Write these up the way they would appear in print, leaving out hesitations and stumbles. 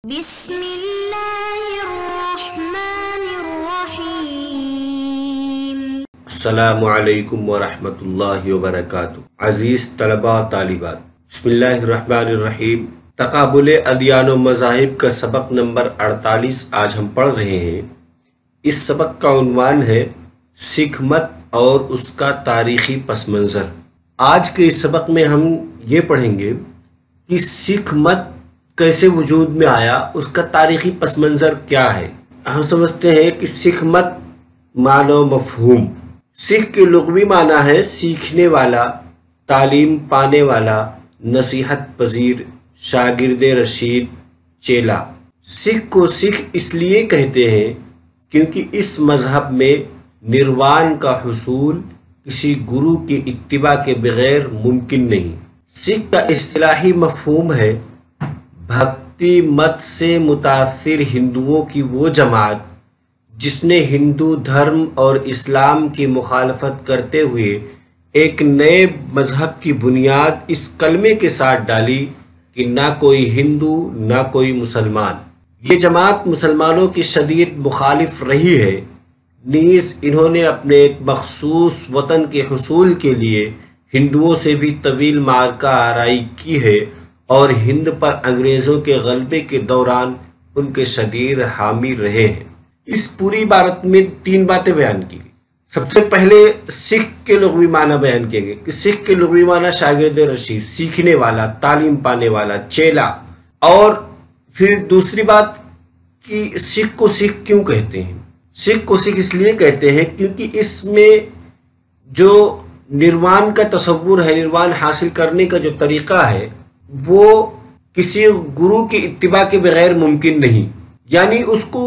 بسم اللہ الرحمن الرحیم۔ السلام علیکم ورحمۃ اللہ وبرکاتہ۔ عزیز طلباء و طالبات، بسم اللہ الرحمن الرحیم۔ تقابل ادیان و مذاہب کا سبق نمبر 48 آج ہم پڑھ رہے ہیں۔ اس سبق کا عنوان ہے سکھ مت اور اس کا تاریخی پس منظر۔ آج کے اس سبق میں ہم یہ پڑھیں گے کہ سکھ مت کیسے وجود میں آیا، اس کا تاریخی پس منظر کیا ہے۔ ہم سمجھتے ہیں کہ سکھ مت معنی و مفہوم۔ سکھ کے لغوی معنی ہے سیکھنے والا، تعلیم پانے والا، نصیحت پذیر، شاگرد رشید، چیلا۔ سکھ کو سکھ اس لیے کہتے ہیں کیونکہ اس مذہب میں نروان کا حصول کسی گرو کی اتباع کے بغیر ممکن نہیں۔ سکھ کا اصطلاحی مفہوم ہے بھکتی مت سے متاثر ہندوؤں کی وہ جماعت جس نے ہندو دھرم اور اسلام کی مخالفت کرتے ہوئے ایک نئے مذہب کی بنیاد اس کلمے کے ساتھ ڈالی کہ نہ کوئی ہندو نہ کوئی مسلمان۔ یہ جماعت مسلمانوں کی شدید مخالف رہی ہے، نیز انہوں نے اپنے ایک مخصوص وطن کے حصول کے لیے ہندوؤں سے بھی طویل معرکہ آرائی کی ہے اور ہند پر انگریزوں کے غلبے کے دوران ان کے شدید حامی رہے ہیں۔ اس پوری عبارت میں 3 باتیں بیان کی گئی۔ سب سے پہلے سکھ کے لغوی معنی بیان کیے گئے کہ سکھ کے لغوی معنی شاگرد رشید، سیکھنے والا، تعلیم پانے والا، چیلا۔ اور پھر دوسری بات کہ سکھ کو سکھ کیوں کہتے ہیں۔ سکھ کو سکھ اس لیے کہتے ہیں کیونکہ اس میں جو نروان کا تصور ہے، نروان حاصل کرنے کا جو طریقہ ہے، وہ کسی گرو کی اتباع کے بغیر ممکن نہیں۔ یعنی اس کو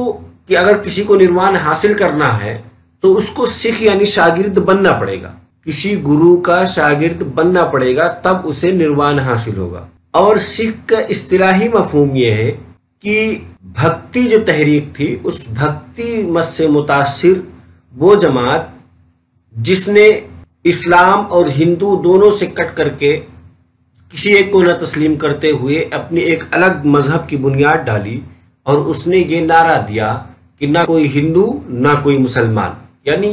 کہ اگر کسی کو نروان حاصل کرنا ہے تو اس کو سکھ یعنی شاگرد بننا پڑے گا، کسی گرو کا شاگرد بننا پڑے گا، تب اسے نروان حاصل ہوگا۔ اور سکھ کا اصطلاحی مفہوم یہ ہے کہ بھکتی جو تحریک تھی، اس بھکتی مت سے متاثر وہ جماعت جس نے اسلام اور ہندو دونوں سے کٹ کر کے کسی ایک کو نہ تسلیم کرتے ہوئے اپنی ایک الگ مذہب کی بنیاد ڈالی، اور اس نے یہ نعرہ دیا کہ نہ کوئی ہندو نہ کوئی مسلمان۔ یعنی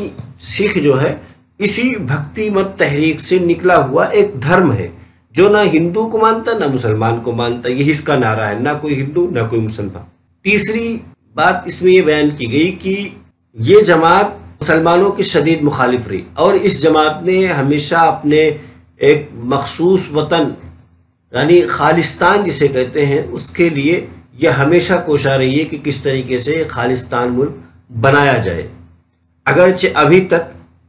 سکھ جو ہے اسی بھکتی مت تحریک سے نکلا ہوا ایک دھرم ہے جو نہ ہندو کو مانتا نہ مسلمان کو مانتا، یہی اس کا نعرہ ہے، نہ کوئی ہندو نہ کوئی مسلمان۔ تیسری بات اس میں یہ بیان کی گئی کہ یہ جماعت مسلمانوں کی شدید مخالف رہی، اور اس جماعت نے ہمیشہ اپنے ایک مخصوص وطن یعنی خالستان جسے کہتے ہیں، اس کے لیے یہ ہمیشہ کوشاں رہی ہے کہ کس طریقے سے خالستان ملک بنایا جائے۔ اگرچہ ابھی تک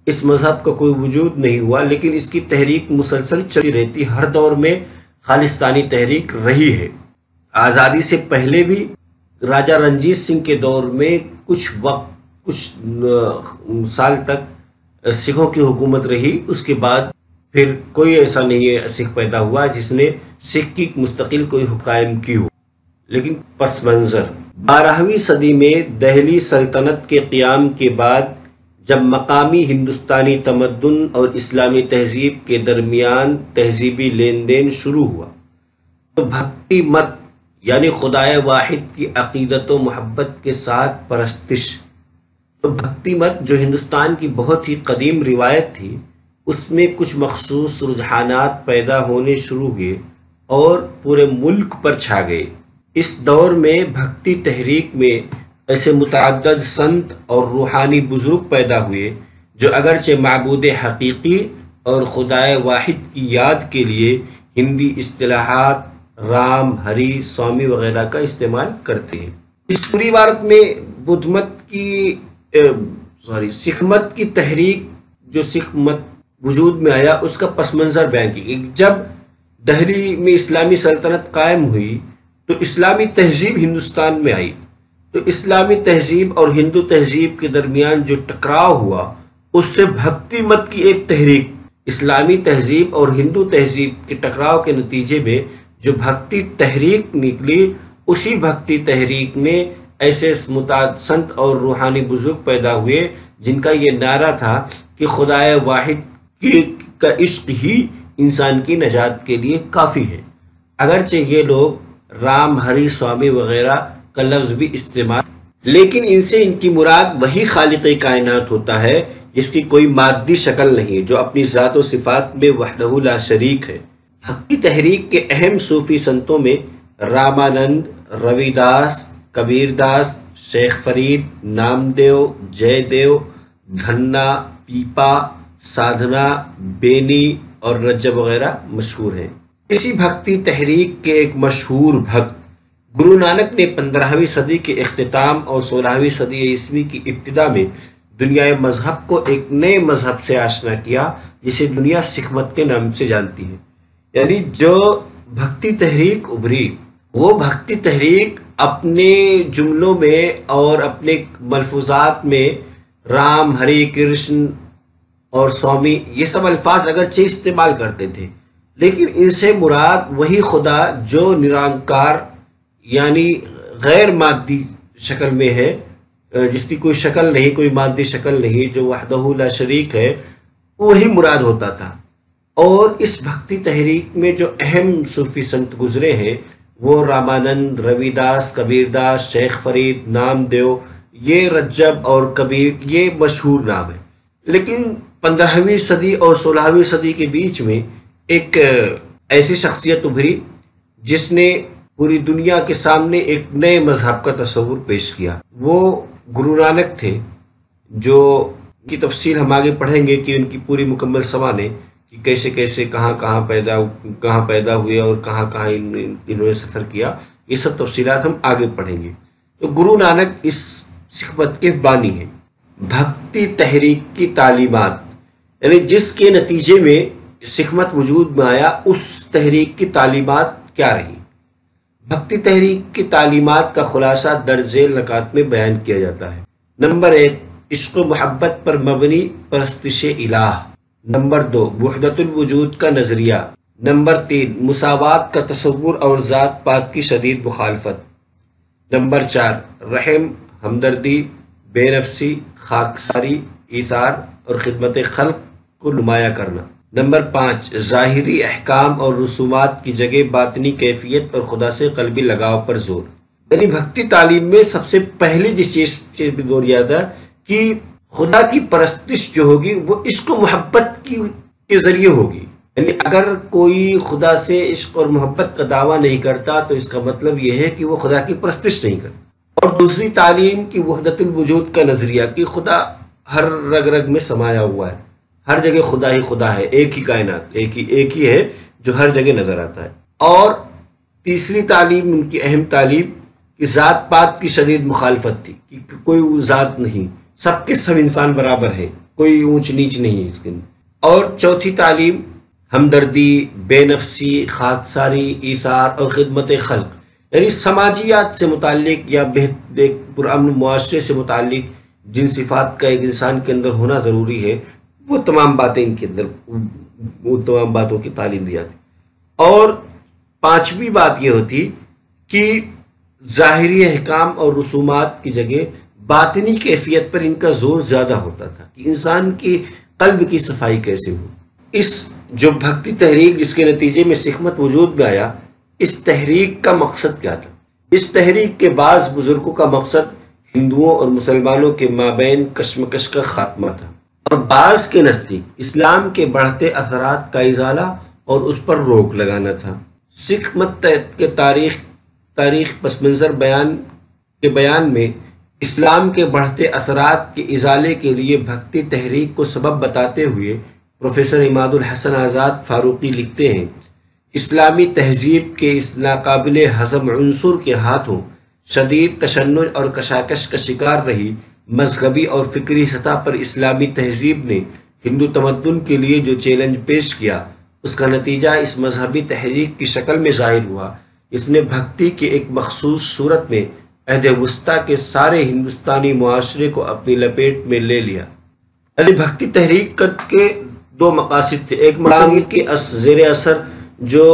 اس مذہب کا کوئی وجود نہیں ہوا، لیکن اس کی تحریک مسلسل چلی رہتی، ہر دور میں خالستانی تحریک رہی ہے۔ آزادی سے پہلے بھی راجہ رنجیت سنگھ کے دور میں کچھ سال تک سکھوں کی حکومت رہی، اس کے بعد پھر کوئی ایسا نہیں ہے سکھ پیدا ہوا جس نے سکھ کی مستقل کوئی قائم کی ہو۔ لیکن پس منظر 12ویں صدی میں دہلی سلطنت کے قیام کے بعد جب مقامی ہندوستانی تمدن اور اسلامی تہذیب کے درمیان تہذیبی لین دین شروع ہوا تو بھکتی مت یعنی خدائے واحد کی عقیدت و محبت کے ساتھ پرستش، تو بھکتی مت جو ہندوستان کی بہت ہی قدیم روایت تھی، اس میں کچھ مخصوص رجحانات پیدا ہونے شروع ہوئے اور پورے ملک پر چھا گئے۔ اس دور میں بھکتی تحریک میں ایسے متعدد سنت اور روحانی بزرگ پیدا ہوئے جو اگرچہ معبود حقیقی اور خدائے واحد کی یاد کے لیے ہندی اصطلاحات رام، ہری، سوامی وغیرہ کا استعمال کرتے ہیں۔ اس پوری عبارت میں سکھ مت کی تحریک، جو سکھ مت وجود میں آیا، اس کا پس منظر بیان کی گئی۔ جب دہلی میں اسلامی سلطنت قائم ہوئی تو اسلامی تہذیب ہندوستان میں آئی، تو اسلامی تہذیب اور ہندو تہذیب کے درمیان جو ٹکراؤ ہوا، اس سے بھکتی مت کی ایک تحریک، اسلامی تہذیب اور ہندو تہذیب کے ٹکراؤ کے نتیجے میں جو بھکتی تحریک نکلی، اسی بھکتی تحریک میں ایسے متعدد سنت اور روحانی بزرگ پیدا ہوئے جن کا یہ نعرہ تھا کہ خدائے واحد کا عشق ہی انسان کی نجات کے لیے کافی ہے۔ اگرچہ یہ لوگ رام ہری سوامی وغیرہ کا لفظ بھی استعمال، لیکن ان سے ان کی مراد وہی خالق کائنات ہوتا ہے جس کی کوئی مادی شکل نہیں، جو اپنی ذات و صفات میں وحدہ لا شریک ہے۔ بھکتی تحریک کے اہم صوفی سنتوں میں رامانند، روی داس، کبیر داس، شیخ فرید، نامدیو، جے دیو، دھنا، پیپا، سادھنا، بینی اور رجب وغیرہ مشہور ہیں۔ اسی بھکتی تحریک کے ایک مشہور بھکت گرو نانک نے 15ویں صدی کے اختتام اور 16ویں صدی عیسوی کی ابتدا میں دنیا مذہب کو ایک نئے مذہب سے آشنا کیا جسے دنیا سکھ مت کے نام سے جانتی ہے۔ یعنی جو بھکتی تحریک ابھری، وہ بھکتی تحریک اپنے جملوں میں اور اپنے ملفوظات میں رام، ہری، کرشن اور سوامی یہ سب الفاظ اگرچہ استعمال کرتے تھے، لیکن ان سے مراد وہی خدا جو نرانکار یعنی غیر مادی شکل میں ہے، جس کی کوئی شکل نہیں، کوئی مادی شکل نہیں، جو وحدہ لا شریک ہے، وہی مراد ہوتا تھا۔ اور اس بھکتی تحریک میں جو اہم صوفی سنت گزرے ہیں وہ رامانند، روی داس، کبیر داس، شیخ فرید، نام دیو، یہ رجب اور کبیر یہ مشہور نام ہے۔ لیکن 15ویں صدی اور 16ویں صدی کے بیچ میں ایک ایسی شخصیت ابھری جس نے پوری دنیا کے سامنے ایک نئے مذہب کا تصور پیش کیا۔ وہ گرو نانک تھے، جو کی تفصیل ہم آگے پڑھیں گے کہ ان کی پوری مکمل سوانح کہ کیسے کیسے کہاں پیدا ہوئے اور کہاں انہوں نے سفر کیا، یہ سب تفصیلات ہم آگے پڑھیں گے۔ تو گرو نانک اس سکھ مت کے بانی ہیں۔ بھکتی تحریک کی تعلیمات، یعنی جس کے نتیجے میں سکھ مت وجود میں آیا، اس تحریک کی تعلیمات کیا رہی؟ بھکتی تحریک کی تعلیمات کا خلاصہ درج ذیل نکات میں بیان کیا جاتا ہے۔ نمبر 1، عشق و محبت پر مبنی پرستش الہ۔ نمبر 2، وحدت الوجود کا نظریہ۔ نمبر 3، مساوات کا تصور اور ذات پات کی شدید مخالفت۔ نمبر 4، رحم، ہمدردی، بے نفسی، خاکساری، ایثار اور خدمت خلق کو نمایاں کرنا۔ نمبر 5، ظاہری احکام اور رسومات کی جگہ باطنی کیفیت اور خدا سے قلبی لگاؤ پر زور۔ یعنی بھکتی تعلیم میں سب سے پہلی جس چیز پہ زور دیا تھا کہ خدا کی پرستش جو ہوگی وہ عشق و محبت کے ذریعے ہوگی۔ یعنی اگر کوئی خدا سے عشق اور محبت کا دعویٰ نہیں کرتا تو اس کا مطلب یہ ہے کہ وہ خدا کی پرستش نہیں کرتا۔ اور دوسری تعلیم کی وحدت الوجود کا نظریہ کہ خدا ہر رگ رگ میں سمایا ہوا ہے، ہر جگہ خدا ہی خدا ہے، ایک ہی کائنات، ایک ہی ہے جو ہر جگہ نظر آتا ہے۔ اور تیسری تعلیم، ان کی اہم تعلیم کہ ذات پات کی شدید مخالفت تھی کہ کوئی ذات نہیں، سب کے سب انسان برابر ہیں، کوئی اونچ نیچ نہیں ہے اس کے اندر۔ اور چوتھی تعلیم ہمدردی، بے نفسی، خاکساری، ایثار اور خدمت خلق، یعنی سماجیات سے متعلق یا پرامن معاشرے سے متعلق جن صفات کا ایک انسان کے اندر ہونا ضروری ہے، وہ تمام باتیں ان کے اندر، وہ تمام باتوں کی تعلیم دی جاتی۔ اور پانچویں بات یہ ہوتی کہ ظاہری احکام اور رسومات کی جگہ باطنی کیفیت پر ان کا زور زیادہ ہوتا تھا کہ انسان کی قلب کی صفائی کیسے ہو۔ اس جو بھکتی تحریک جس کے نتیجے میں سکھ مت وجود میں آیا، اس تحریک کا مقصد کیا تھا؟ اس تحریک کے بعض بزرگوں کا مقصد ہندوؤں اور مسلمانوں کے مابین کشمکش کا خاتمہ تھا، اور بعض کے نزدیک اسلام کے بڑھتے اثرات کا ازالہ اور اس پر روک لگانا تھا۔ سکھ مت کے تاریخ پس منظر بیان میں اسلام کے بڑھتے اثرات کے ازالے کے لیے بھکتی تحریک کو سبب بتاتے ہوئے پروفیسر عماد الحسن آزاد فاروقی لکھتے ہیں، اسلامی تہذیب کے اس ناقابل ہضم عنصر کے ہاتھوں شدید تشنج اور کشاکش کا شکار رہی مذہبی اور فکری سطح پر اسلامی تہذیب نے ہندو تمدن کے لیے جو چیلنج پیش کیا، اس کا نتیجہ اس مذہبی تحریک کی شکل میں ظاہر ہوا۔ اس نے بھکتی کی ایک مخصوص صورت میں عہد وسطیٰ کے سارے ہندوستانی معاشرے کو اپنی لپیٹ میں لے لیا۔ یعنی بھکتی تحریک کے دو مقاصد تھے، ایک مقصد کے زیر اثر جو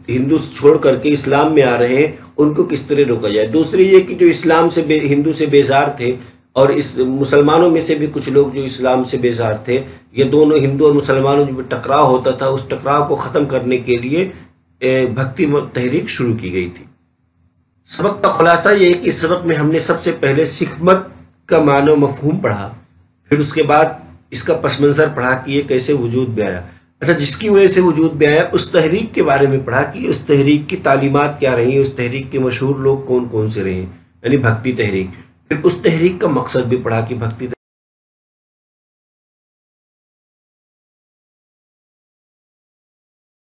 ہندو چھوڑ کر کے اسلام میں آ رہے ہیں ان کو کس طرح روکا جائے، دوسری یہ کہ جو اسلام سے ہندو سے بیزار تھے اور اس مسلمانوں میں سے بھی کچھ لوگ جو اسلام سے بیزار تھے، یہ دونوں ہندو اور مسلمانوں جو ٹکراؤ ہوتا تھا، اس ٹکراؤ کو ختم کرنے کے لیے بھکتی تحریک شروع کی گئی تھی۔ سبق کا خلاصہ یہ ہے کہ اس سبق میں ہم نے سب سے پہلے خدمت کا معنی و مفہوم پڑھا، پھر اس کے بعد اس کا پس منظر پڑھا کہ یہ کیسے وجود میں آیا. اچھا، جس کی وجہ سے وجود میں آیا اس تحریک کے بارے میں پڑھا کہ اس تحریک کی تعلیمات کیا رہی، اس تحریک کے مشہور لوگ کون کون سے رہے، یعنی بھکتی تحریک. پھر اس تحریک کا مقصد بھی پڑھا کہ بھکتی